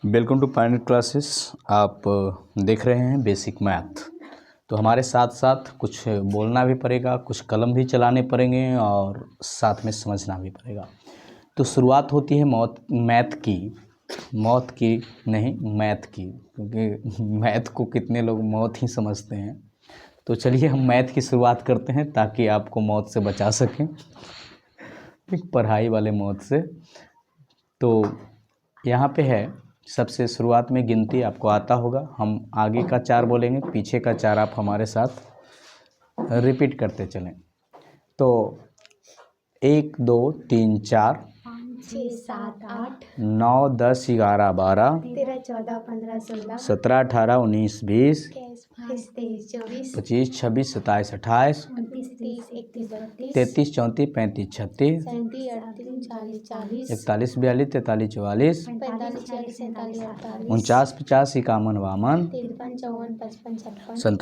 Welcome to Pioneer classes. आप देख रहे हैं बेसिक मैथ। तो हमारे साथ साथ कुछ बोलना भी पड़ेगा, कुछ कलम भी चलाने पड़ेंगे और साथ में समझना भी पड़ेगा। तो शुरुआत होती है मैथ की नहीं, मैथ की, क्योंकि मैथ को कितने लोग मौत ही समझते हैं। तो चलिए हम मैथ की शुरुआत करते हैं ताकि आपको मौत से बचा सकें, पढ़ाई वाले मौत से। तो यहाँ पे है, सबसे शुरुआत में गिनती आपको आता होगा। हम आगे का 4 बोलेंगे, पीछे का 4 आप हमारे साथ रिपीट करते चलें। तो 1 2 3 4 5 6 7 8 9 10 11 12 13 14 15 16 17 18 19 20 22 23 24 25 26 27 28 29 30 31 32 33 34 35 36 37 38 39 40 41 42 43 44 45 46 47 48 49 50 51 52 53 54 55 56 57 58 59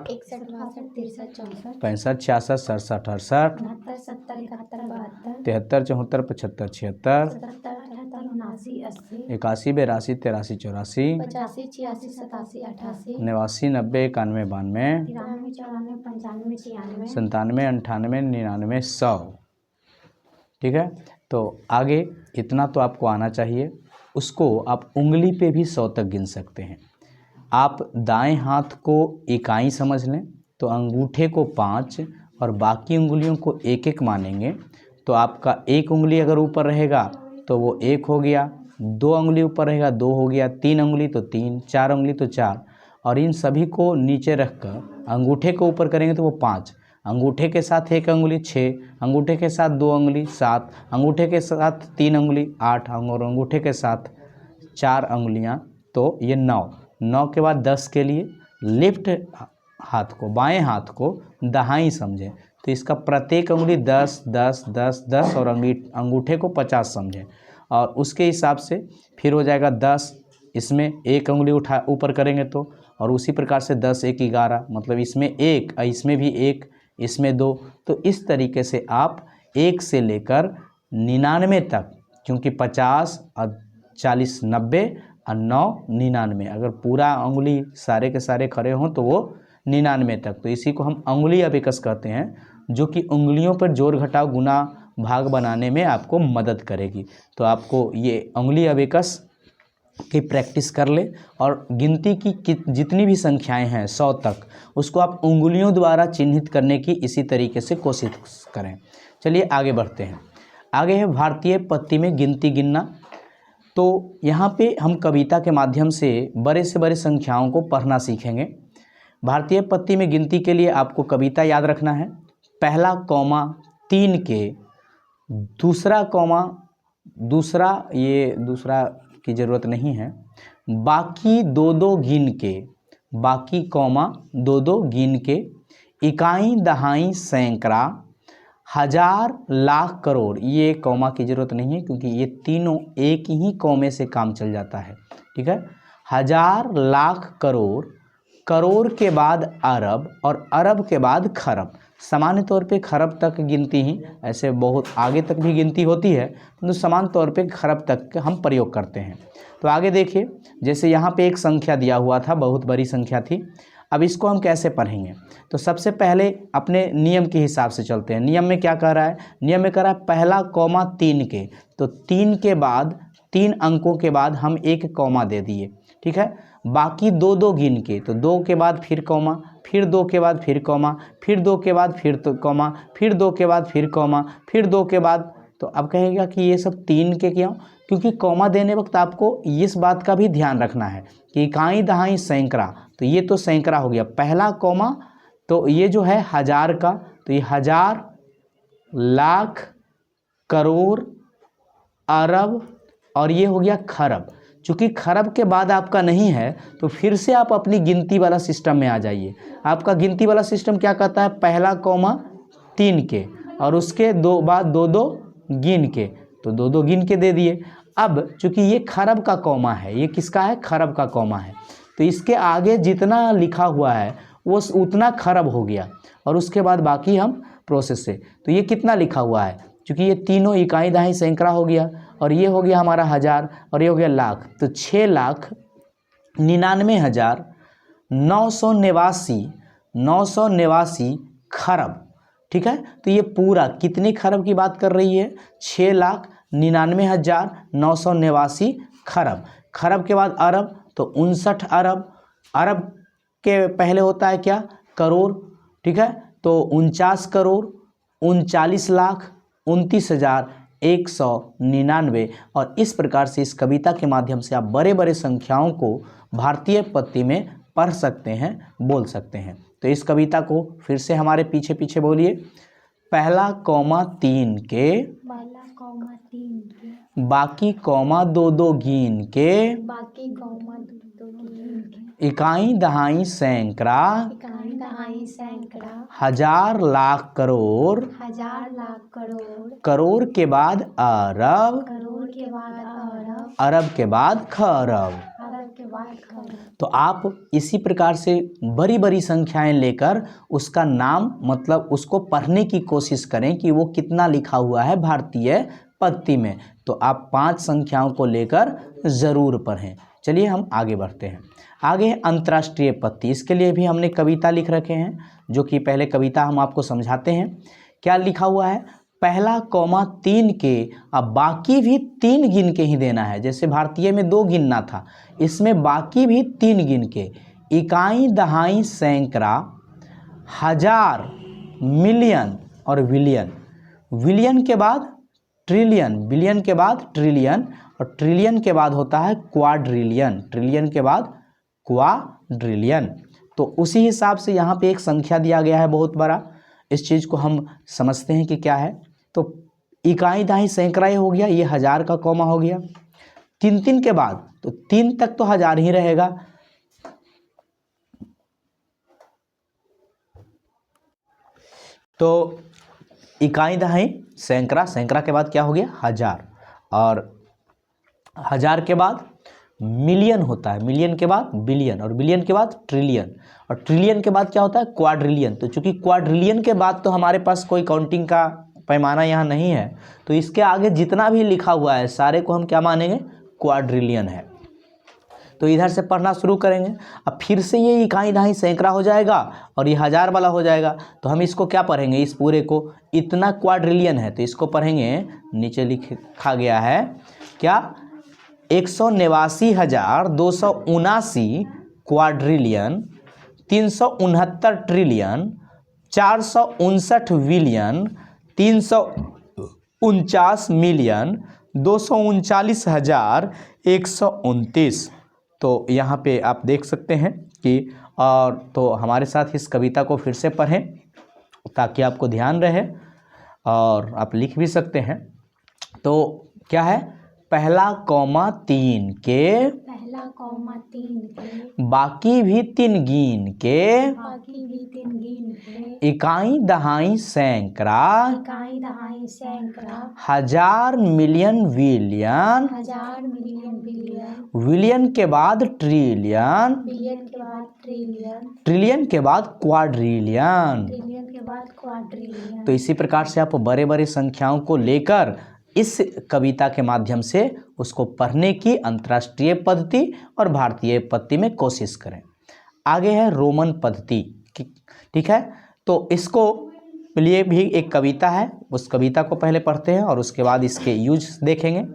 60 61 62 63 64 65 66 67 68 69 70 71 72 73 74 75 76 77 78 79 80 81 82 83 84 85 86 87 88 89 90 91 92 93 94 95 96 97 98 99 100। ठीक है, तो आगे इतना तो आपको आना चाहिए। उसको आप उंगली पे भी 100 तक गिन सकते हैं। आप दाएं हाथ को इकाई समझ लें तो अंगूठे को 5 और बाकी उंगलियों को 1 1 मानेंगे। तो आपका एक उंगली अगर ऊपर रहेगा तो वो 1 हो गया, 2 उंगली ऊपर रहेगा 2 हो गया, 3 उंगली तो 3, 4 उंगली तो 4, और इन सभी को नीचे रखकर अंगूठे को ऊपर करेंगे तो वो 5, अंगूठे के साथ 1 उंगली 6, अंगूठे के साथ 2 उंगली 7, अंगूठे के साथ 3 उंगली 8, और अंगूठे के साथ 4 उंगलियां तो ये 9। 9 के बाद 10 के लिए लेफ्ट हाथ को, बाएं हाथ को दहाई समझें। तो इसका प्रत्येक उंगली 10 10 10 10 और अंगूठे को 50 समझें। और उसके हिसाब से फिर हो जाएगा 10, इसमें 1 उंगली उठा ऊपर करेंगे तो, और उसी प्रकार से 10 1 11, मतलब इसमें 1, इसमें भी 1, इसमें 2। तो इस तरीके से आप 1 से लेकर 99 तक, क्योंकि 50 और 40 90 और 9 99, अगर पूरा उंगली सारे के सारे खड़े हों तो वो 99 तक। तो इसी को हम उंगली अबेकस कहते हैं, जो कि उंगलियों पर जोड़ घटाव गुना भाग बनाने में आपको मदद करेगी। तो आपको ये उंगली अबेकस की प्रैक्टिस कर ले, और गिनती की जितनी भी संख्याएं हैं 100 तक, उसको आप उंगलियों द्वारा चिन्हित करने की इसी तरीके से कोशिश करें। चलिए आगे बढ़ते हैं। आगे है भारतीय पत्ती में गिनती गिनना। तो यहाँ पे हम कविता के माध्यम से बड़े से बड़े संख्याओं को पढ़ना सीखेंगे। भारतीय पत्ती में गिनती के लिए आपको कविता याद रखना है। पहला कॉमा 3 के, दूसरा कॉमा दूसरा, ये दूसरा की ज़रूरत नहीं है, बाकी 2 2 गिन के, बाकी कॉमा 2 2 गिन के, इकाई दहाई सैकड़ा, हजार लाख करोड़, ये कॉमा की ज़रूरत नहीं है क्योंकि ये तीनों एक ही कॉमे से काम चल जाता है। ठीक है, हजार लाख करोड़, करोड़ के बाद अरब, और अरब के बाद खरब। सामान्य तौर पे खरब तक गिनती ही, ऐसे बहुत आगे तक भी गिनती होती है, तो सामान्य तौर पे खरब तक हम प्रयोग करते हैं। तो आगे देखिए, जैसे यहाँ पे एक संख्या दिया हुआ था, बहुत बड़ी संख्या थी। अब इसको हम कैसे पढ़ेंगे? तो सबसे पहले अपने नियम के हिसाब से चलते हैं। नियम में क्या कह रहा है? नियम में कह रहा है पहला कॉमा 3 के, तो 3 के बाद 3 अंकों के बाद हम 1 कॉमा दे दिए। ठीक है, बाकी 2 2 गिन के, तो 2 के बाद फिर कॉमा, फिर 2 के बाद फिर कॉमा, फिर 2 के बाद फिर तो कॉमा, फिर 2 के बाद फिर कॉमा, फिर 2 के बाद। तो अब कहेगा कि ये सब 3 के क्यों? क्योंकि कॉमा देने वक्त आपको इस बात का भी ध्यान रखना है कि इकाई दहाई सैकड़ा, तो ये तो सैकड़ा हो गया। पहला कॉमा तो ये जो है हजार का, तो ये हजार, लाख, करोड़, अरब, और ये हो गया खरब। चूँकि खरब के बाद आपका नहीं है तो फिर से आप अपनी गिनती वाला सिस्टम में आ जाइए। आपका गिनती वाला सिस्टम क्या कहता है? पहला कॉमा 3 के, और उसके बाद 2 2 गिन के, तो 2 2 गिन के दे दिए। अब चूँकि ये खरब का कॉमा है, ये किसका है? खरब का कॉमा है, तो इसके आगे जितना लिखा हुआ है वो उतना खरब हो गया, और उसके बाद बाकी हम प्रोसेस से। तो ये कितना लिखा हुआ है? चूँकि ये तीनों इकाई दहाई सैकड़ा हो गया, और ये हो गया हमारा हज़ार और ये हो गया लाख, तो 6,99,989 खरब। ठीक है, तो ये पूरा कितने खरब की बात कर रही है? 6,99,989 खरब। खरब के बाद अरब, तो 59 अरब। अरब के पहले होता है क्या? करोड़। ठीक है, तो 49 करोड़, 39 लाख, 29,199। और इस प्रकार से इस कविता के माध्यम से आप बड़े बड़े संख्याओं को भारतीय पत्ती में पढ़ सकते हैं, बोल सकते हैं। तो इस कविता को फिर से हमारे पीछे पीछे बोलिए। पहला कौमा 3 के, पहला कौमा 3 के, बाकी कौमा 2-2 गिन के, बाकी कौमा 2-2 गिन के, इकाई दहाई सैकड़ा, इकाई दहाई सैकड़ा, हजार लाख करोड़, हजार लाख करोड़, करोड़ के बाद अरब, करोड़ के बाद अरब, अरब के बाद खरब। अरब के बाद खरब। तो आप इसी प्रकार से बड़ी बड़ी संख्याएं लेकर उसका नाम मतलब उसको पढ़ने की कोशिश करें कि वो कितना लिखा हुआ है भारतीय पत्ती में। तो आप 5 संख्याओं को लेकर ज़रूर पढ़ें। चलिए हम आगे बढ़ते हैं। आगे है अंतर्राष्ट्रीय पत्ती। इसके लिए भी हमने कविता लिख रखे हैं, जो कि पहले कविता हम आपको समझाते हैं। क्या लिखा हुआ है? पहला कौमा 3 के, अब बाकी भी 3 गिन के ही देना है। जैसे भारतीय में 2 गिनना था, इसमें बाकी भी 3 गिन के। इकाई दहाई सैकड़ा, हजार, मिलियन और विलियन। विलियन के बाद ट्रिलियन, बिलियन के बाद ट्रिलियन, और ट्रिलियन के बाद होता है क्वाड्रिलियन, ट्रिलियन के बाद क्वाड्रिलियन। तो उसी हिसाब से यहाँ पे एक संख्या दिया गया है बहुत बड़ा। इस चीज़ को हम समझते हैं कि क्या है। तो इकाई दहाई सैकड़ा ये हो गया, ये हजार का कौमा हो गया। 3-3 के बाद, तो 3 तक तो हजार ही रहेगा। तो इकाई दहाई सैकड़ा, सैकड़ा के बाद क्या हो गया? हजार, और हजार के बाद मिलियन होता है, मिलियन के बाद बिलियन, और बिलियन के बाद ट्रिलियन, और ट्रिलियन के बाद क्या होता है? क्वाड्रिलियन। तो चूंकि क्वाड्रिलियन के बाद तो हमारे पास कोई काउंटिंग का पैमाना यहाँ नहीं है, तो इसके आगे जितना भी लिखा हुआ है सारे को हम क्या मानेंगे? क्वाड्रिलियन है। तो इधर से पढ़ना शुरू करेंगे। अब फिर से ये इकाई दहाई सैकड़ा हो जाएगा और ये हजार वाला हो जाएगा। तो हम इसको क्या पढ़ेंगे? इस पूरे को, इतना क्वाड्रिलियन है तो इसको पढ़ेंगे, नीचे लिखा गया है क्या? 189,279 क्वाड्रिलियन, 369 ट्रिलियन, 459 विलियन, 349 मिलियन, 239,129। तो यहाँ पे आप देख सकते हैं कि, और तो हमारे साथ इस कविता को फिर से पढ़ें ताकि आपको ध्यान रहे, और आप लिख भी सकते हैं। तो क्या है? पहला कौमा 3 के, पहला कौमा 3 के, बाकी भी 3 गिन के, बाकी भी 3 गिन के, इकाई दहाई सैकड़ा, इकाई दहाई सैकड़ा, हजार, मिलियन, विलियन, हजार, मिलियन, बिलियन, विलियन के बाद ट्रिलियन, बिलियन के बाद ट्रिलियन, ट्रिलियन के बाद क्वाड्रिलियन। ट्रिलियन के बाद क्वाड्रिलियन। तो इसी प्रकार से आप बड़े बड़े संख्याओं को लेकर इस कविता के माध्यम से उसको पढ़ने की अंतर्राष्ट्रीय पद्धति और भारतीय पद्धति में कोशिश करें। आगे है रोमन पद्धति। ठीक है, तो इसको लिए भी एक कविता है, उस कविता को पहले पढ़ते हैं और उसके बाद इसके यूज देखेंगे।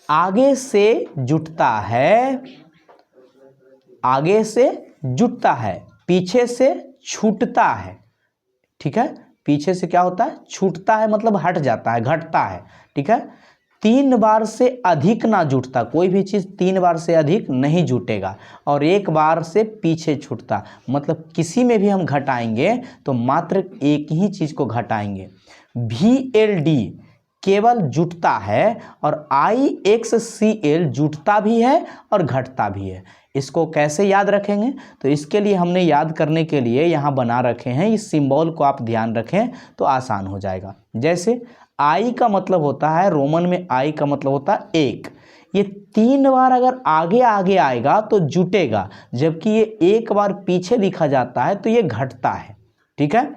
आगे से जुटता है, आगे से जुटता है, पीछे से छूटता है। ठीक है, पीछे से क्या होता है? छूटता है, मतलब हट जाता है, घटता है। ठीक है, 3 बार से अधिक ना जुटता, कोई भी चीज़ 3 बार से अधिक नहीं जुटेगा, और 1 बार से पीछे छूटता, मतलब किसी में भी हम घटाएंगे तो मात्र एक ही चीज़ को घटाएंगे। VLD केवल जुटता है, और IXCL जुटता भी है और घटता भी है। इसको कैसे याद रखेंगे? तो इसके लिए हमने याद करने के लिए यहाँ बना रखे हैं, इस सिंबल को आप ध्यान रखें तो आसान हो जाएगा। जैसे I का मतलब होता है, रोमन में I का मतलब होता है 1। ये 3 बार अगर आगे आगे आएगा तो जुटेगा, जबकि ये 1 बार पीछे लिखा जाता है तो ये घटता है। ठीक है,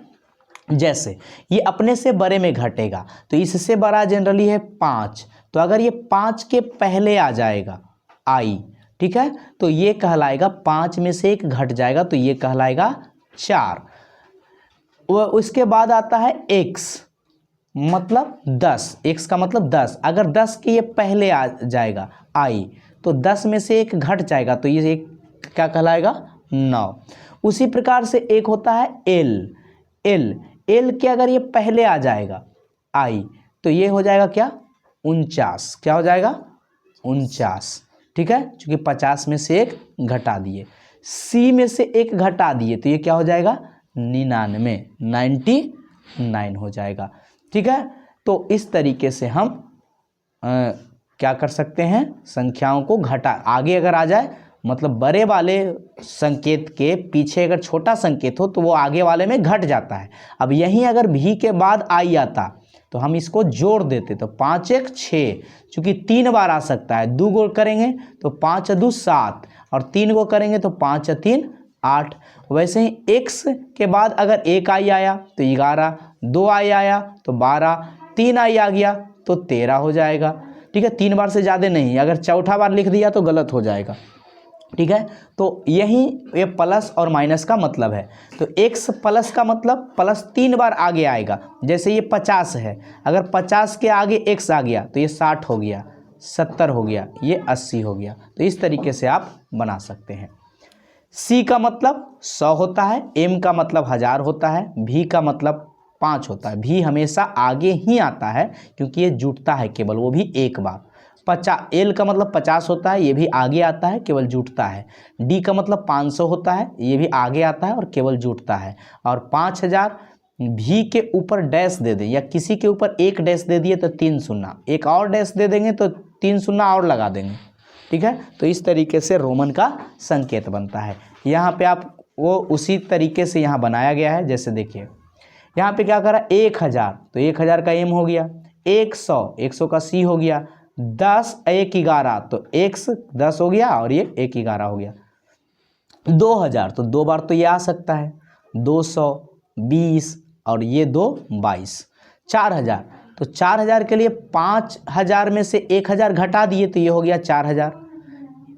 जैसे ये अपने से बड़े में घटेगा, तो इससे बड़ा जनरली है 5, तो अगर ये 5 के पहले आ जाएगा आई, ठीक है, तो ये कहलाएगा 5 में से 1 घट जाएगा तो ये कहलाएगा 4। उसके बाद आता है x मतलब 10, x का मतलब 10। अगर 10 के ये पहले आ जाएगा आई तो 10 में से 1 घट जाएगा तो ये एक क्या कहलाएगा 9। उसी प्रकार से एक होता है एल के अगर ये पहले आ जाएगा आई तो ये हो जाएगा क्या 49, क्या हो जाएगा 49, ठीक है, क्योंकि 50 में से 1 घटा दिए। सी में से 1 घटा दिए तो ये क्या हो जाएगा 99 हो जाएगा, ठीक है। तो इस तरीके से हम क्या कर सकते हैं, संख्याओं को घटा, आगे अगर आ जाए मतलब बड़े वाले संकेत के पीछे अगर छोटा संकेत हो तो वो आगे वाले में घट जाता है। अब यहीं अगर भी के बाद आई आता तो हम इसको जोड़ देते तो 5 1 6, चूँकि 3 बार आ सकता है, 2 गो करेंगे तो 5 2 7 और 3 गो करेंगे तो 5 3 8। वैसे ही x के बाद अगर 1 आई आया तो 11, 2 आई आया तो 12, 3 आई आ गया तो 13 हो जाएगा, ठीक है। 3 बार से ज़्यादा नहीं, अगर चौथा बार लिख दिया तो गलत हो जाएगा, ठीक है। तो यही ये प्लस और माइनस का मतलब है। तो x प्लस का मतलब प्लस 3 बार आगे आएगा, जैसे ये 50 है, अगर 50 के आगे x आ गया तो ये 60 हो गया, 70 हो गया, ये 80 हो गया। तो इस तरीके से आप बना सकते हैं। c का मतलब 100 होता है, m का मतलब 1000 होता है, v का मतलब 5 होता है। v हमेशा आगे ही आता है क्योंकि ये जुटता है केवल, वो भी एक बार। एल का मतलब 50 होता है, ये भी आगे आता है, केवल जुटता है। डी का मतलब 500 होता है, ये भी आगे आता है और केवल जुटता है। और 5000 भी के ऊपर डैश दे दें या किसी के ऊपर 1 डैश दे दिए तो 3 शून्य, एक और डैश दे देंगे तो 3 शून्य और लगा देंगे, ठीक है। तो इस तरीके से रोमन का संकेत बनता है। यहाँ पे आप वो उसी तरीके से यहाँ बनाया गया है। जैसे देखिए यहाँ पे क्या करा 1000 तो 1000 का एम हो गया, 100 का सी हो गया, 10 1 11 तो x 10 हो गया और ये 1 11 हो गया। 2000 तो 2 बार तो ये आ सकता है, 220 और ये 2 22। 4000 तो 4000 के लिए 5000 में से 1000 घटा दिए तो ये हो गया 4000।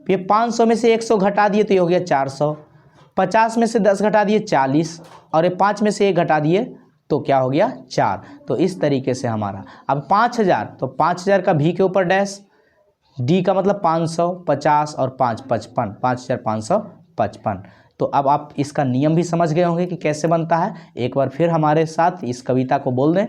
फिर 500 में से 100 घटा दिए तो ये हो गया 400। 50 में से 10 घटा दिए 40 और ये 5 में से 1 घटा दिए तो क्या हो गया 4। तो इस तरीके से हमारा अब 5000 तो 5000 का भी के ऊपर डैश, डी का मतलब 500, 50 और 5 55, 5555। तो अब आप इसका नियम भी समझ गए होंगे कि कैसे बनता है। एक बार फिर हमारे साथ इस कविता को बोल दें।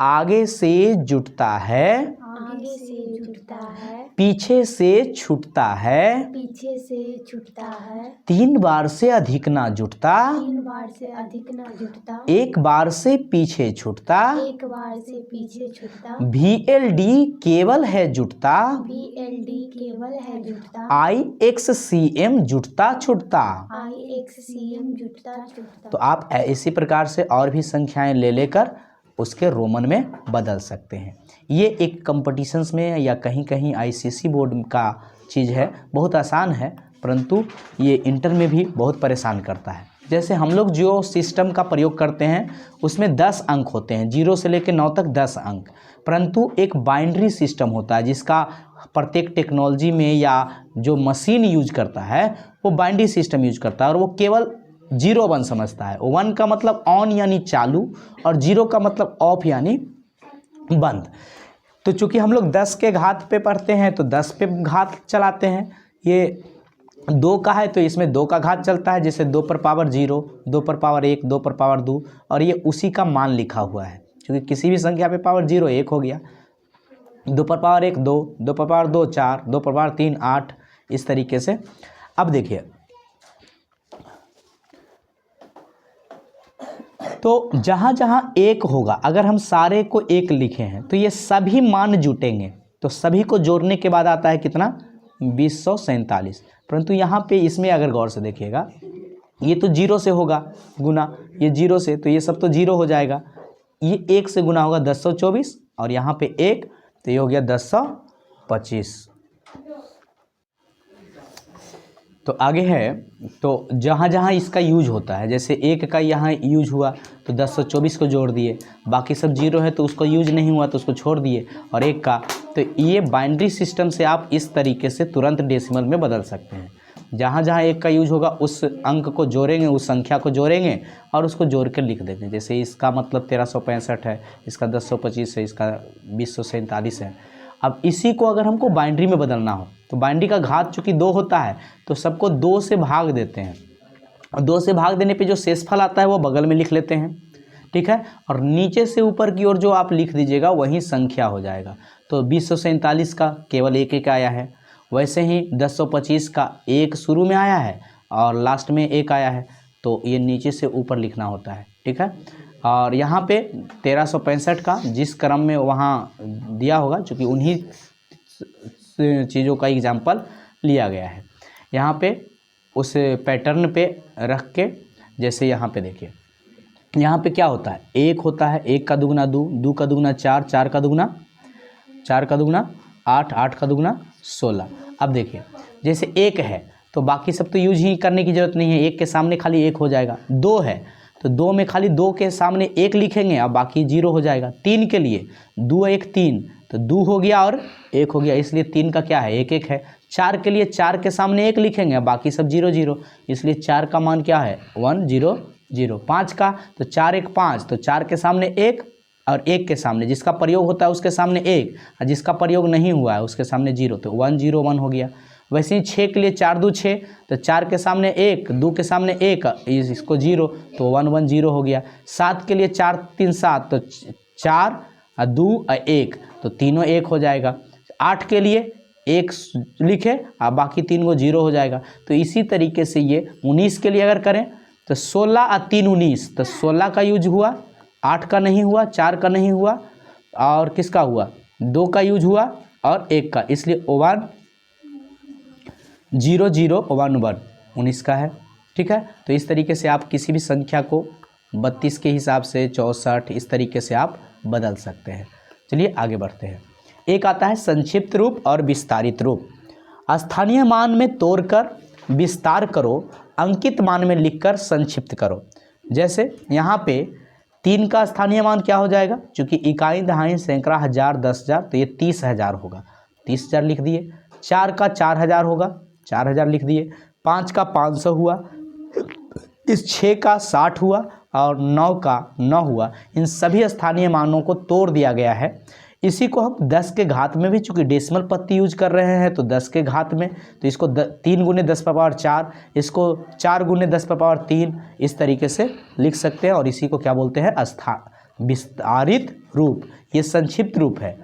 आगे से जुटता है, आगे से जुटता है, पीछे से छूटता है, पीछे से छूटता है, 3 बार से अधिक ना जुटता, 3 बार से अधिक न जुटता, 1 बार से पीछे छूटता, 1 बार से पीछे छूटता, VLD केवल है जुटता, VLD केवल है जुटता, IXCM जुटता छूटता। IXCM जुटता छूटता। तो आप इसी प्रकार से और भी संख्याएं ले लेकर उसके रोमन में बदल सकते हैं। ये एक कंपटीशंस में या कहीं कहीं ICC बोर्ड का चीज़ है, बहुत आसान है, परंतु ये इंटर में भी बहुत परेशान करता है। जैसे हम लोग जो सिस्टम का प्रयोग करते हैं उसमें 10 अंक होते हैं, 0 से लेकर 9 तक 10 अंक, परंतु एक बाइनरी सिस्टम होता है जिसका प्रत्येक टेक्नोलॉजी में या जो मशीन यूज करता है वो बाइनरी सिस्टम यूज करता है और वो केवल 0 1 समझता है। 1 का मतलब ऑन यानी चालू और 0 का मतलब ऑफ यानी बंद। तो चूंकि हम लोग 10 के घात पे पढ़ते हैं तो 10 पे घात चलाते हैं। ये 2 का है तो इसमें 2 का घात चलता है, जैसे 2 पर पावर 0, 2 पर पावर 1, 2 पर पावर 2 और ये उसी का मान लिखा हुआ है। क्योंकि किसी भी संख्या पे पावर 0 1 हो गया, 2 पर पावर 1 2, 2 पर पावर 2 4, 2 पर पावर 3 8, इस तरीके से। अब देखिए तो जहाँ जहाँ 1 होगा, अगर हम सारे को 1 लिखे हैं तो ये सभी मान जुटेंगे, तो सभी को जोड़ने के बाद आता है कितना 2047। परंतु यहाँ पे इसमें अगर गौर से देखिएगा ये तो 0 से होगा गुना, ये 0 से, तो ये सब तो 0 हो जाएगा। ये 1 से गुना होगा 1024 और यहाँ पे 1 तो ये हो गया 1025। तो आगे है, तो जहाँ जहाँ इसका यूज होता है, जैसे एक का यहाँ यूज हुआ तो 1024 को जोड़ दिए, बाकी सब जीरो है तो उसको यूज नहीं हुआ तो उसको छोड़ दिए, और एक का, तो ये बाइनरी सिस्टम से आप इस तरीके से तुरंत डेसिमल में बदल सकते हैं। जहाँ जहाँ एक का यूज होगा उस अंक को जोड़ेंगे, उस संख्या को जोड़ेंगे और उसको जोड़ कर लिख देंगे। जैसे इसका मतलब 1365 है, इसका 1025 है, इसका 2047 है। अब इसी को अगर हमको बाइनरी में बदलना हो तो बाइनरी का घात चूँकि 2 होता है तो सबको 2 से भाग देते हैं, और 2 से भाग देने पे जो शेषफल आता है वो बगल में लिख लेते हैं, ठीक है। और नीचे से ऊपर की ओर जो आप लिख दीजिएगा वही संख्या हो जाएगा। तो 2047 का केवल एक एक आया है, वैसे ही 1025 का एक शुरू में आया है और लास्ट में एक आया है, तो ये नीचे से ऊपर लिखना होता है, ठीक है। और यहाँ पे 1365 का जिस क्रम में वहाँ दिया होगा, चूँकि उन्हीं चीज़ों का एग्जाम्पल लिया गया है, यहाँ पे उस पैटर्न पे रख के, जैसे यहाँ पे देखिए, यहाँ पे क्या होता है, एक होता है, एक का दुगना 2, 2 का दुगना 4, 4 का दुगना 8, 8 का दुगना 16। अब देखिए जैसे एक है तो बाकी सब तो यूज ही करने की ज़रूरत नहीं है, एक के सामने खाली एक हो जाएगा। 2 है तो 2 में खाली 2 के सामने एक लिखेंगे और बाकी 0 हो जाएगा। 3 के लिए 2 1 3, तो 2 हो गया और 1 हो गया, इसलिए 3 का क्या है, 1 1 है। 4 के लिए 4 के सामने 1 लिखेंगे, बाकी सब 0 0, इसलिए 4 का मान क्या है, 1 0 0। 5 का तो 4 1 5, तो 4 के सामने 1 और 1 के सामने जिसका प्रयोग होता है उसके सामने 1, और जिसका प्रयोग नहीं हुआ है उसके सामने 0, तो 1 0 1 हो गया। वैसे ही 6 के लिए 4 2 6, तो 4 के सामने 1, 2 के सामने 1, इसको 0, तो 1 1 0 हो गया। 7 के लिए 4 3 7, तो 4 और 2 और 1, तो तीनों 1 हो जाएगा। 8 के लिए 1 लिखे और बाकी 3 को 0 हो जाएगा। तो इसी तरीके से ये 19 के लिए अगर करें तो 16 और 3 19, तो 16 का यूज हुआ, 8 का नहीं हुआ, 4 का नहीं हुआ, और किसका हुआ, 2 का यूज हुआ और 1 का, इसलिए 1 0 0 1 1 19 का है, ठीक है। तो इस तरीके से आप किसी भी संख्या को 32 के हिसाब से 64 इस तरीके से आप बदल सकते हैं। चलिए आगे बढ़ते हैं। एक आता है संक्षिप्त रूप और विस्तारित रूप। स्थानीय मान में तोड़कर विस्तार करो, अंकित मान में लिखकर संक्षिप्त करो। जैसे यहाँ पे 3 का स्थानीय मान क्या हो जाएगा, चूँकि इकाई दहाई सैकड़ा हज़ार 10,000, तो ये 30,000 होगा, 30,000 लिख दिए। 4 का 4,000 होगा, 4,000 लिख दिए। 5 का 500 हुआ, इस 6 का 60 हुआ और 9 का 9 हुआ। इन सभी स्थानीय मानों को तोड़ दिया गया है। इसी को हम 10 के घात में भी, चूँकि डेसिमल पत्ती यूज कर रहे हैं तो 10 के घात में, तो इसको 3 गुने 10 पर पावर 4, इसको 4 गुने 10 पर पावर 3, इस तरीके से लिख सकते हैं। और इसी को क्या बोलते हैं, विस्तारित रूप। ये संक्षिप्त रूप है,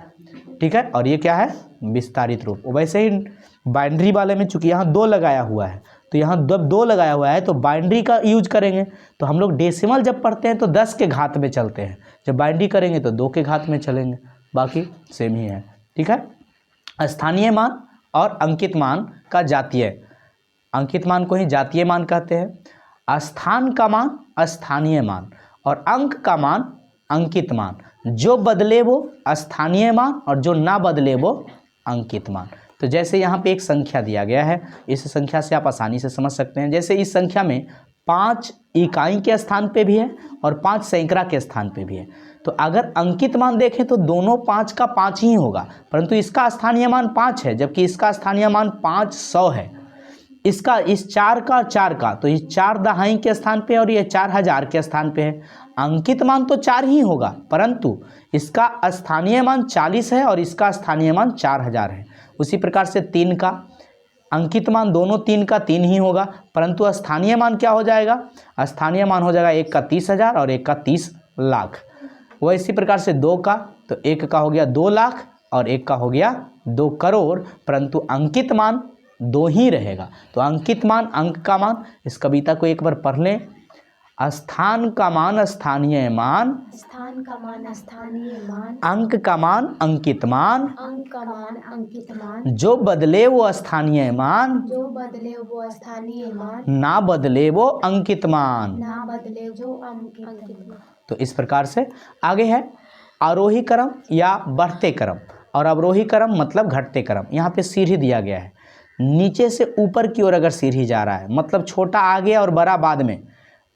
ठीक है, और ये क्या है, विस्तारित रूप। वैसे ही बाइनरी वाले में चूँकि यहाँ 2 लगाया हुआ है, तो यहाँ जब 2 लगाया हुआ है तो बाइनरी का यूज करेंगे। तो हम लोग डेसिमल जब पढ़ते हैं तो 10 के घात में चलते हैं, जब बाइनरी करेंगे तो 2 के घात में चलेंगे, बाकी सेम ही है, ठीक है। स्थानीय मान और अंकित मान का जातीय, अंकित मान को ही जातीय मान कहते हैं। स्थान का मान स्थानीय मान और अंक का मान अंकित मान। जो बदले वो स्थानीय मान और जो ना बदले वो अंकित मान। तो जैसे यहाँ पे एक संख्या दिया गया है, इस संख्या से आप आसानी से समझ सकते हैं। जैसे इस संख्या में 5 इकाई के स्थान पे भी है और 5 सैकड़ा के स्थान पे भी है। तो अगर अंकित मान देखें तो दोनों 5 का 5 ही होगा, परंतु इसका स्थानीय मान 5 है जबकि इसका स्थानीय मान 500 है। इसका इस 4 का 4 का, तो इस 4 दहाई के स्थान पे और ये 4000 के स्थान पे है। अंकित मान तो 4 ही होगा, परंतु इसका स्थानीय मान 40 है और इसका स्थानीय मान 4000 है। उसी प्रकार से 3 का अंकित मान दोनों 3 का 3 ही होगा, परंतु स्थानीय मान क्या हो जाएगा, स्थानीय मान हो जाएगा एक का 30,000 और एक का 30 लाख। वह इसी प्रकार से 2 का, तो एक का हो गया 2 लाख और एक का हो गया 2 करोड़, परंतु अंकित मान 2 ही रहेगा। तो अंकित मान, अंक का मान, इस कविता को एक बार पढ़ लें। स्थान का मान स्थानीय मान, स्थान का मान स्थानीय मान, अंक का मान अंकित मान, अंक का मान अंकित मान, जो बदले वो स्थानीय मान, जो बदले वो स्थानीय मान, ना बदले वो अंकित मान। ना बदले जो अंकित मान। तो इस प्रकार से आगे है आरोही क्रम या बढ़ते क्रम, और अवरोही क्रम मतलब घटते क्रम। यहाँ पे सीढ़ी दिया गया है, नीचे से ऊपर की ओर अगर सीढ़ी जा रहा है, मतलब छोटा आगे और बड़ा बाद में,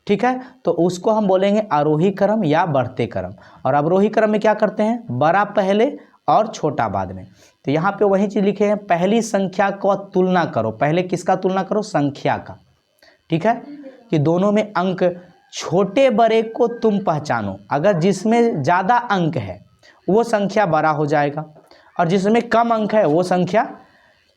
ठीक है, तो उसको हम बोलेंगे आरोही क्रम या बढ़ते क्रम। और अवरोही क्रम में क्या करते हैं, बड़ा पहले और छोटा बाद में। तो यहाँ पे वही चीज़ लिखे हैं, पहली संख्या को तुलना करो। पहले किसका तुलना करो, संख्या का, ठीक है, कि दोनों में अंक, छोटे बड़े को तुम पहचानो। अगर जिसमें ज़्यादा अंक है वो संख्या बड़ा हो जाएगा, और जिसमें कम अंक है वो संख्या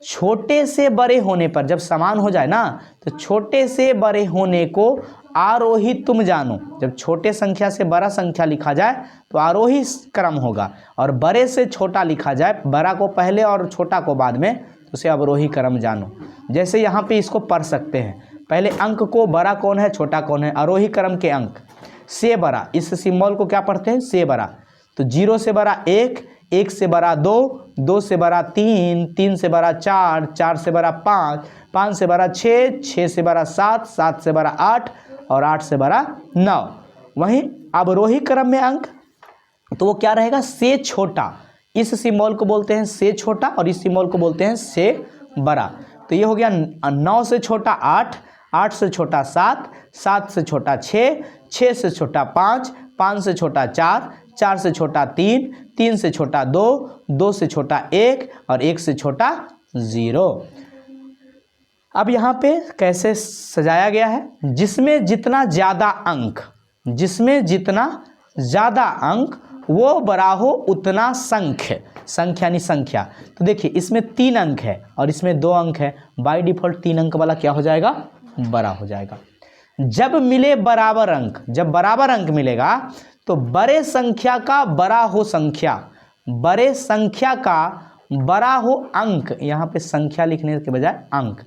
छोटे से बड़े होने पर, जब समान हो जाए ना, तो छोटे से बड़े होने को आरोही तुम जानो। जब छोटे संख्या से बड़ा संख्या लिखा जाए तो आरोही क्रम होगा, और बड़े से छोटा लिखा जाए, बड़ा को पहले और छोटा को बाद में, तो उसे अवरोही क्रम जानो। जैसे यहाँ पे इसको पढ़ सकते हैं, पहले अंक को, बड़ा कौन है छोटा कौन है, आरोही क्रम के अंक से बड़ा, इस सिंबल को क्या पढ़ते हैं, से बड़ा। तो 0 से बड़ा 1, 1 से बड़ा 2, 2 से बड़ा 3, 3 से बड़ा 4, 4 से बड़ा 5, 5 से बड़ा 6, 6 से बड़ा 7, 7 से बड़ा 8, और 8 से बड़ा 9। वहीं अवरोही क्रम में अंक, तो वो क्या रहेगा, से छोटा। इस सिंबल को बोलते हैं से छोटा, और इस सिंबल को बोलते हैं से बड़ा। तो ये हो गया 9 से छोटा 8, 8 से छोटा 7, 7 से छोटा 6, 6 से छोटा 5, 5 से छोटा 4, 4 से छोटा 3, 3 से छोटा 2, 2 से छोटा 1, और 1 से छोटा 0। अब यहाँ पे कैसे सजाया गया है, जिसमें जितना ज़्यादा अंक, जिसमें जितना ज़्यादा अंक वो बड़ा हो उतना संख्या, संख्या यानी संख्या। तो देखिए इसमें 3 अंक है और इसमें 2 अंक है, बाय डिफ़ॉल्ट 3 अंक वाला क्या हो जाएगा, बड़ा हो जाएगा। जब मिले बराबर अंक, जब बराबर अंक मिलेगा तो बड़े संख्या का बड़ा हो संख्या, बड़े संख्या का बड़ा हो अंक। यहाँ पे संख्या लिखने के बजाय अंक,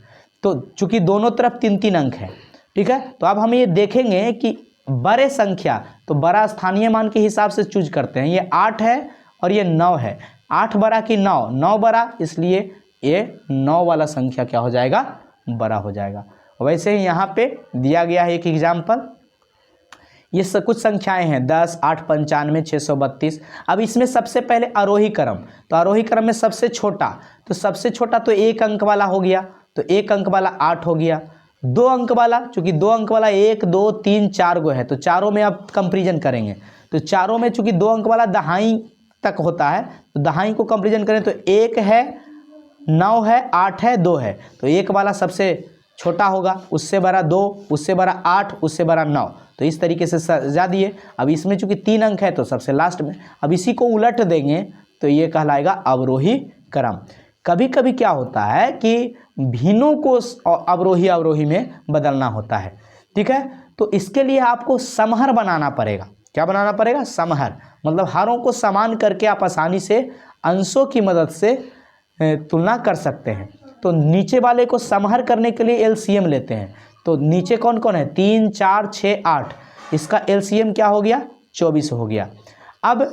तो चूंकि दोनों तरफ 3-3 अंक है, ठीक है, तो अब हम ये देखेंगे कि बड़े संख्या, तो बड़ा स्थानीय मान के हिसाब से चूज करते हैं। ये 8 है और ये 9 है, 8 बड़ा कि 9, 9 बड़ा, इसलिए ये 9 वाला संख्या क्या हो जाएगा, बड़ा हो जाएगा। वैसे ही यहाँ पे दिया गया है एक एग्जाम्पल, ये कुछ संख्याएं हैं 10, 8, 95, 632। अब इसमें सबसे पहले आरोही क्रम, तो आरोही क्रम में सबसे छोटा, तो सबसे छोटा तो 1 अंक वाला हो गया, तो 1 अंक वाला 8 हो गया। 2 अंक वाला, चूंकि 2 अंक वाला 1, 2, 3, 4 गो है, तो चारों में आप कंपेरिजन करेंगे, तो चारों में चूंकि 2 अंक वाला दहाई तक होता है, तो दहाई को कंपेरिजन करें तो 1 है, 9 है, 8 है, 2 है, तो 1 वाला सबसे छोटा होगा, उससे बड़ा 2, उससे बड़ा 8, उससे बड़ा 9। तो इस तरीके से सजा दिए। अब इसमें चूंकि 3 अंक है तो सबसे लास्ट में, अब इसी को उलट देंगे तो ये कहलाएगा अवरोही क्रम। कभी कभी क्या होता है कि भिन्नों को अवरोही अवरोही में बदलना होता है, ठीक है, तो इसके लिए आपको समहर बनाना पड़ेगा। क्या बनाना पड़ेगा, समहर, मतलब हारों को समान करके आप आसानी से अंशों की मदद से तुलना कर सकते हैं। तो नीचे वाले को समहर करने के लिए एलसीएम लेते हैं। तो नीचे कौन कौन है, 3, 4, 6, 8, इसका एलसीएम क्या हो गया, 24 हो गया। अब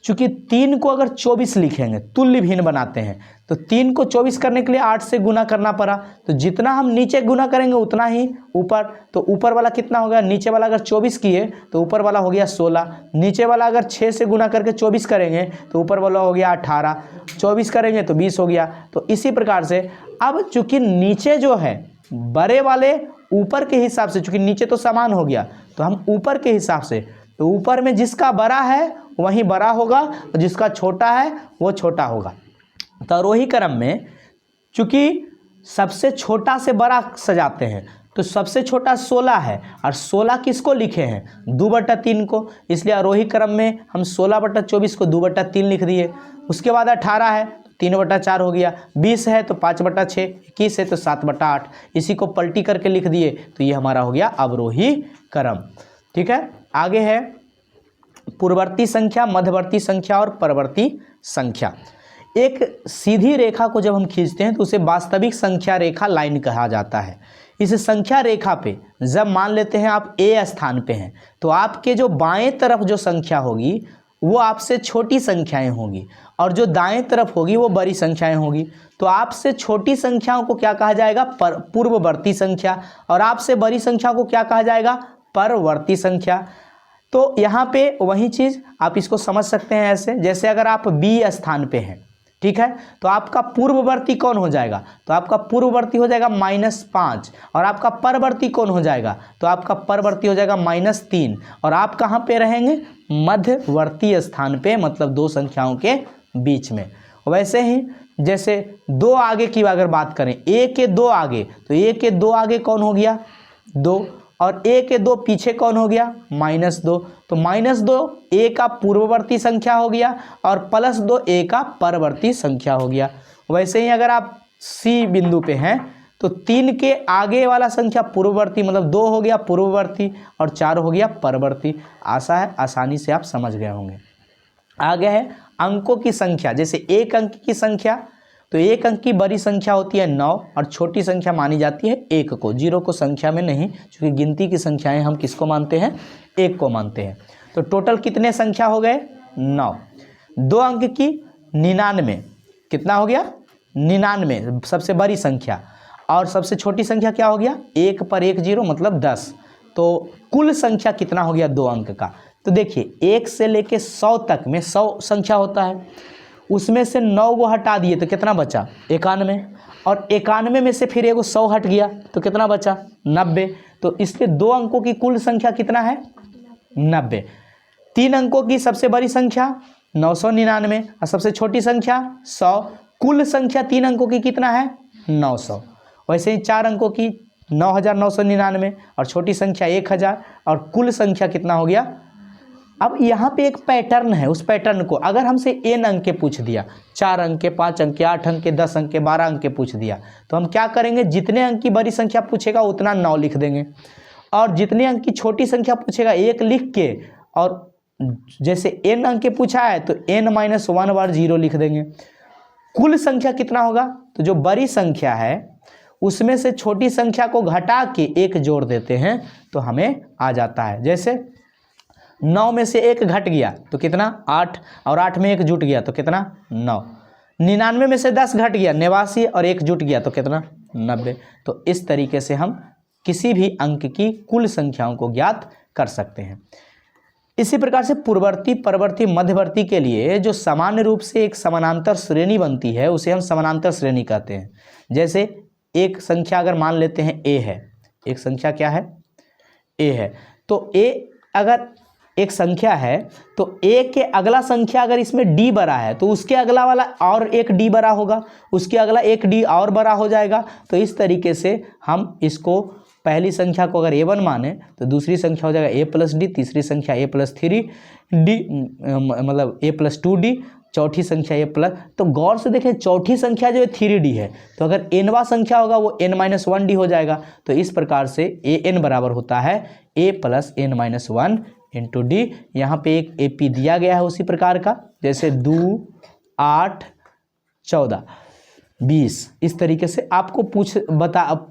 चूंकि 3 को अगर 24 लिखेंगे, तुल्य भिन्न बनाते हैं, तो 3 को 24 करने के लिए 8 से गुना करना पड़ा, तो जितना हम नीचे गुना करेंगे उतना ही ऊपर। तो ऊपर वाला कितना हो गया, नीचे वाला अगर 24 किए तो ऊपर वाला हो गया 16, नीचे वाला अगर 6 से गुना करके 24 करेंगे तो ऊपर वाला हो गया 18, 24 करेंगे तो 20 हो गया। तो इसी प्रकार से अब चूंकि नीचे जो है बड़े वाले ऊपर के हिसाब से, चूंकि नीचे तो समान हो गया, तो हम ऊपर के हिसाब से, तो ऊपर में जिसका बड़ा है वही बड़ा होगा और जिसका छोटा है वो छोटा होगा। तो आरोही क्रम में चूंकि सबसे छोटा से बड़ा सजाते हैं, तो सबसे छोटा 16 है और 16 किसको लिखे हैं, 2/3 को, इसलिए आरोही क्रम में हम 16/24 को 2/3 लिख दिए। उसके बाद 18 है 3/4 हो गया, 20 है तो 5/6, 21 है तो 7/8, इसी को पलटी करके लिख दिए, तो ये हमारा हो गया अवरोही क्रम। ठीक है, आगे है पूर्ववर्ती संख्या, मध्यवर्ती संख्या और परवर्ती संख्या। एक सीधी रेखा को जब हम खींचते हैं तो उसे वास्तविक संख्या रेखा लाइन कहा जाता है। इस संख्या रेखा पे जब मान लेते हैं आप ए स्थान पे हैं, तो आपके जो बाएं तरफ जो संख्या होगी वो आपसे छोटी संख्याएं होंगी और जो दाएं तरफ होगी वो बड़ी संख्याएं होगी। तो आपसे छोटी संख्याओं को क्या कहा जाएगा, पूर्ववर्ती संख्या, और आपसे बड़ी संख्याओं को क्या कहा जाएगा, परवर्ती संख्या। तो यहाँ पे वही चीज़ आप इसको समझ सकते हैं ऐसे, जैसे अगर आप बी स्थान पे हैं, ठीक है। तो आपका पूर्ववर्ती कौन हो जाएगा, तो आपका पूर्ववर्ती हो जाएगा -5 और आपका परवर्ती कौन हो जाएगा, तो आपका परवर्ती हो जाएगा -3 और आप कहाँ पे रहेंगे, मध्यवर्ती स्थान पे, मतलब दो संख्याओं के बीच में। वैसे ही जैसे दो आगे की अगर बात करें, a के दो आगे, तो a के दो आगे कौन हो गया 2 और a के दो पीछे कौन हो गया -2, तो -2 a का पूर्ववर्ती संख्या हो गया और +2 a का परवर्ती संख्या हो गया। वैसे ही अगर आप C बिंदु पे हैं तो 3 के आगे वाला संख्या पूर्ववर्ती, मतलब 2 हो गया पूर्ववर्ती और 4 हो गया परवर्ती। आशा है आसानी से आप समझ गए होंगे। आगे है अंकों की संख्या। जैसे एक अंक की संख्या, तो एक अंक की बड़ी संख्या होती है 9 और छोटी संख्या मानी जाती है 1 को, 0 को संख्या में नहीं, क्योंकि गिनती की संख्याएं हम किसको मानते हैं, 1 को मानते हैं। तो टोटल कितने संख्या हो गए 9। दो अंक की 99, कितना हो गया 99 सबसे बड़ी संख्या, और सबसे छोटी संख्या क्या हो गया 1 पर 1 0 मतलब 10। तो कुल संख्या कितना हो गया 2 अंक का, तो देखिए 1 से लेके 100 तक में 100 संख्या होता है, उसमें से 9 को हटा दिए तो कितना बचा 91, और 91 में से फिर एगो 100 हट गया तो कितना बचा 90। तो इसके 2 अंकों की कुल संख्या कितना है 90। 3 अंकों की सबसे बड़ी संख्या 999 और सबसे छोटी संख्या 100। कुल संख्या 3 अंकों की कितना है 900। वैसे ही 4 अंकों की 9999 और छोटी संख्या 1000 और कुल संख्या कितना हो गया। अब यहाँ पे एक पैटर्न है, उस पैटर्न को अगर हमसे n अंक के पूछ दिया, 4 अंक के, 5 अंक के, 8 अंक के, 10 अंक के, 12 अंक के पूछ दिया, तो हम क्या करेंगे, जितने अंक की बड़ी संख्या पूछेगा उतना 9 लिख देंगे, और जितने अंक की छोटी संख्या पूछेगा 1 लिख के, और जैसे n अंक के पूछा है तो n-1 बार 0 लिख देंगे। कुल संख्या कितना होगा, तो जो बड़ी संख्या है उसमें से छोटी संख्या को घटा के 1 जोड़ देते हैं तो हमें आ जाता है। जैसे 9 में से 1 घट गया तो कितना 8, और 8 में 1 जुट गया तो कितना 9। 99 में से 10 घट गया 89 और 1 जुट गया तो कितना 90। तो इस तरीके से हम किसी भी अंक की कुल संख्याओं को ज्ञात कर सकते हैं। इसी प्रकार से पूर्ववर्ती, परवर्ती, मध्यवर्ती के लिए जो सामान्य रूप से एक समानांतर श्रेणी बनती है उसे हम समानांतर श्रेणी कहते हैं। जैसे एक संख्या अगर मान लेते हैं a है, एक संख्या क्या है a है, तो a अगर एक संख्या है तो a के अगला संख्या अगर इसमें d बड़ा है तो उसके अगला वाला और एक d बड़ा होगा, उसके अगला एक d और बड़ा हो जाएगा। तो इस तरीके से हम इसको पहली संख्या को अगर a1 माने तो दूसरी संख्या हो जाएगा a + d, तीसरी संख्या a + 3d मतलब a + 2d, चौथी संख्या a+। तो गौर से देखें चौथी संख्या जो है 3d है, तो अगर nवा संख्या होगा वो n-1d हो जाएगा। तो इस प्रकार से an बराबर होता है a + n-1 × d। यहाँ पे एक AP दिया गया है उसी प्रकार का, जैसे 2, 8, 14, 20। इस तरीके से आपको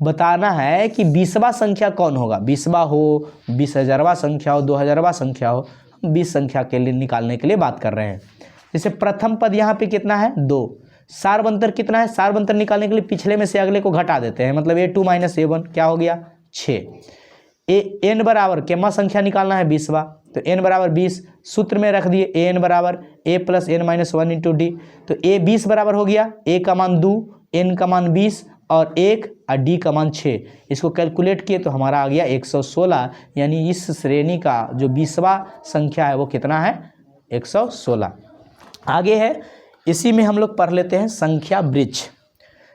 बताना है कि 20वां संख्या कौन होगा, 20वां हो, 20,000वां संख्या हो, 2,000वां संख्या हो। 20 संख्या के लिए निकालने के लिए बात कर रहे हैं। जैसे प्रथम पद यहाँ पे कितना है 2, सार्वंतर कितना है, सार्वंतर निकालने के लिए पिछले में से अगले को घटा देते हैं, मतलब a2 - a1 क्या हो गया 6। n बराबर केमा संख्या निकालना है 20वां, तो n बराबर 20 सूत्र में रख दिए, an बराबर a + n-1 × d। तो a 20 बराबर हो गया, a का मान 2, n का मान 20 और 1 और d का मान 6। इसको कैलकुलेट किए तो हमारा आ गया 116। यानी इस श्रेणी का जो 20वां संख्या है वो कितना है 116। आगे है, इसी में हम लोग पढ़ लेते हैं संख्या वृक्ष।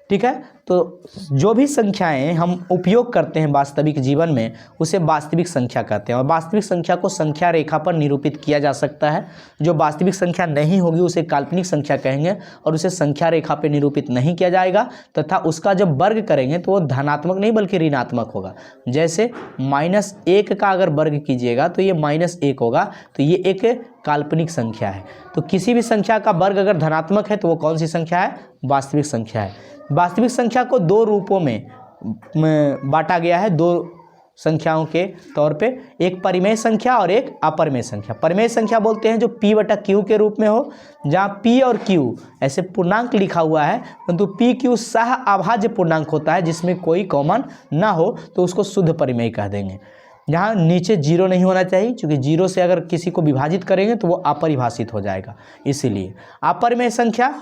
ठीक है, तो जो भी संख्याएं हम उपयोग करते हैं वास्तविक जीवन में उसे वास्तविक संख्या कहते हैं, और वास्तविक संख्या को संख्या रेखा पर निरूपित किया जा सकता है। जो वास्तविक संख्या नहीं होगी उसे काल्पनिक संख्या कहेंगे, और उसे संख्या रेखा पर निरूपित नहीं किया जाएगा, तथा उसका जब वर्ग करेंगे तो वो धनात्मक नहीं बल्कि ऋणात्मक होगा। जैसे -1 का अगर वर्ग कीजिएगा तो ये -1 होगा, तो ये एक काल्पनिक संख्या है। तो किसी भी संख्या का वर्ग अगर धनात्मक है तो वो कौन सी संख्या है, वास्तविक संख्या है। वास्तविक संख्या को 2 रूपों में बांटा गया है, 2 संख्याओं के तौर पे, एक परिमेय संख्या और एक अपरिमेय संख्या। परिमेय संख्या बोलते हैं जो p/q के रूप में हो, जहाँ p और q ऐसे पूर्णांक लिखा हुआ है, परंतु p q सह अभाज्य पूर्णांक होता है जिसमें कोई कॉमन ना हो, तो उसको शुद्ध परिमेय कह देंगे। यहाँ नीचे जीरो नहीं होना चाहिए, क्योंकि जीरो से अगर किसी को विभाजित करेंगे तो वो अपरिभाषित हो जाएगा। इसीलिए अपरिमेय संख्या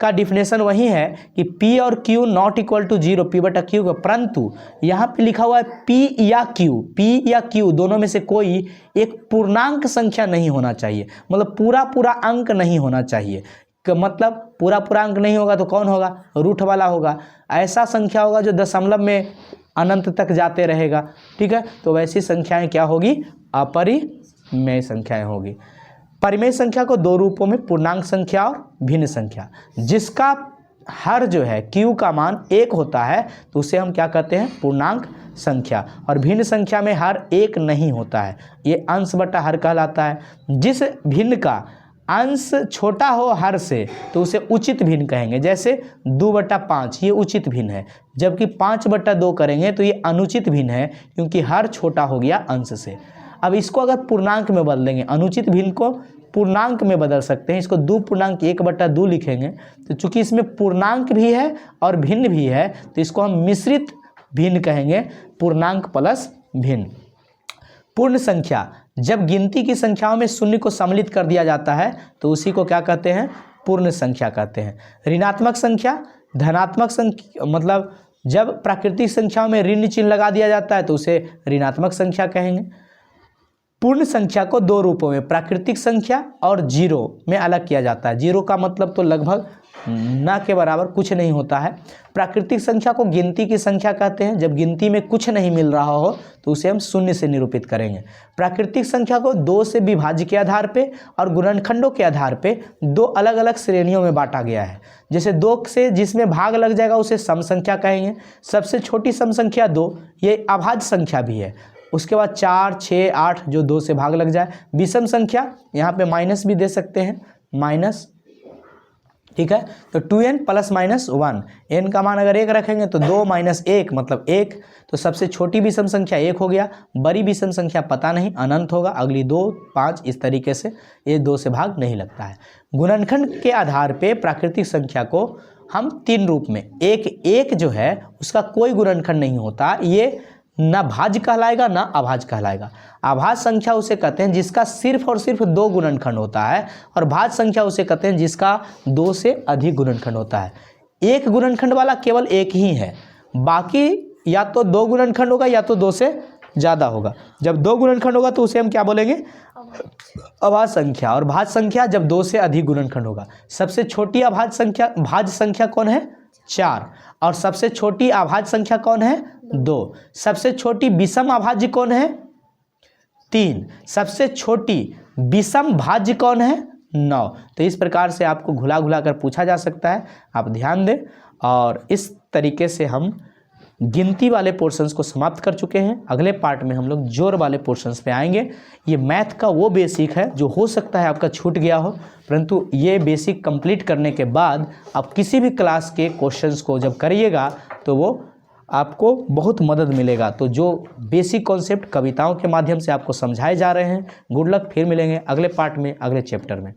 का डिफिनेशन वही है कि P और Q not equal to zero, P बटा Q का, परंतु यहाँ पे लिखा हुआ है P या Q दोनों में से कोई एक पूर्णांक संख्या नहीं होना चाहिए, मतलब पूरा अंक नहीं होना चाहिए। मतलब पूरा अंक नहीं होगा तो कौन होगा? रूट वाला होगा। ऐसा संख्या होगा जो दशमलव में अनंत तक जाते रहेगा, ठीक है। तो वैसी संख्याएं क्या होगी? अपरिमेय संख्याएं होगी। परिमेय संख्या को दो रूपों में, पूर्णांक संख्या और भिन्न संख्या, जिसका हर जो है Q का मान 1 होता है तो उसे हम क्या कहते हैं? पूर्णांक संख्या। और भिन्न संख्या में हर 1 नहीं होता है, ये अंश बटा हर कहलाता है। जिस भिन्न का अंश छोटा हो हर से तो उसे उचित भिन्न कहेंगे। जैसे 2/5 ये उचित भिन्न है, जबकि 5/2 करेंगे तो ये अनुचित भिन्न है, क्योंकि हर छोटा हो गया अंश से। अब इसको अगर पूर्णांक में बदल देंगे, अनुचित भिन्न को पूर्णांक में बदल सकते हैं, इसको 2.1/2 लिखेंगे। तो चूंकि इसमें पूर्णांक भी है और भिन्न भी है तो इसको हम मिश्रित भिन्न कहेंगे, पूर्णांक प्लस भिन्न। पूर्ण संख्या, जब गिनती की संख्याओं में शून्य को सम्मिलित कर दिया जाता है तो उसी को क्या कहते हैं? पूर्ण संख्या कहते हैं। ऋणात्मक संख्या, धनात्मक संख्या, मतलब जब प्राकृतिक संख्याओं में ऋण चिन्ह लगा दिया जाता है तो उसे ऋणात्मक संख्या कहेंगे। पूर्ण संख्या को दो रूपों में, प्राकृतिक संख्या और जीरो में अलग किया जाता है। जीरो का मतलब तो लगभग न के बराबर, कुछ नहीं होता है। प्राकृतिक संख्या को गिनती की संख्या कहते हैं, जब गिनती में कुछ नहीं मिल रहा हो तो उसे हम शून्य से निरूपित करेंगे। प्राकृतिक संख्या को 2 से विभाज्य के आधार पे और गुणनखंडों के आधार पे दो अलग अलग श्रेणियों में बांटा गया है। जैसे 2 से जिसमें भाग लग जाएगा उसे सम संख्या कहेंगे। सबसे छोटी सम संख्या 2, ये अभाज्य संख्या भी है। उसके बाद 4, 6, 8 जो 2 से भाग लग जाए। विषम संख्या, यहाँ पे माइनस भी दे सकते हैं, माइनस, ठीक है। तो 2n ± 1, n का मान अगर 1 रखेंगे तो 2 - 1 मतलब 1। तो सबसे छोटी विषम संख्या 1 हो गया। बड़ी विषम संख्या पता नहीं, अनंत होगा, अगली 2, 5 इस तरीके से, ये 2 से भाग नहीं लगता है। गुणनखंड के आधार पे प्राकृतिक संख्या को हम 3 रूप में, एक जो है उसका कोई गुणनखंड नहीं होता, ये ना भाज्य कहलाएगा ना अभाज्य कहलाएगा। अभाज्य संख्या उसे कहते हैं जिसका सिर्फ और सिर्फ 2 गुणनखंड होता है, और भाज्य संख्या उसे कहते हैं जिसका 2 से अधिक गुणनखंड होता है। एक गुणनखंड वाला केवल एक ही है, बाकी या तो 2 गुणनखंड होगा या तो 2 से ज़्यादा होगा। जब 2 गुणनखंड होगा तो उसे हम क्या बोलेंगे? अभाज्य संख्या। और भाज्य संख्या जब 2 से अधिक गुणनखंड होगा। सबसे छोटी भाज्य संख्या कौन है? 4। और सबसे छोटी अभाज्य संख्या कौन है? 2। सबसे छोटी विषम अभाज्य कौन है? 3। सबसे छोटी विषम भाज्य कौन है? 9। तो इस प्रकार से आपको घुला कर पूछा जा सकता है, आप ध्यान दें। और इस तरीके से हम गिनती वाले पोर्शंस को समाप्त कर चुके हैं। अगले पार्ट में हम लोग जोड़ वाले पोर्शंस पे आएंगे। ये मैथ का वो बेसिक है जो हो सकता है आपका छूट गया हो, परंतु ये बेसिक कंप्लीट करने के बाद आप किसी भी क्लास के क्वेश्चंस को जब करिएगा तो वो आपको बहुत मदद मिलेगा। तो जो बेसिक कॉन्सेप्ट कविताओं के माध्यम से आपको समझाए जा रहे हैं, गुड लक। फिर मिलेंगे अगले पार्ट में, अगले चैप्टर में।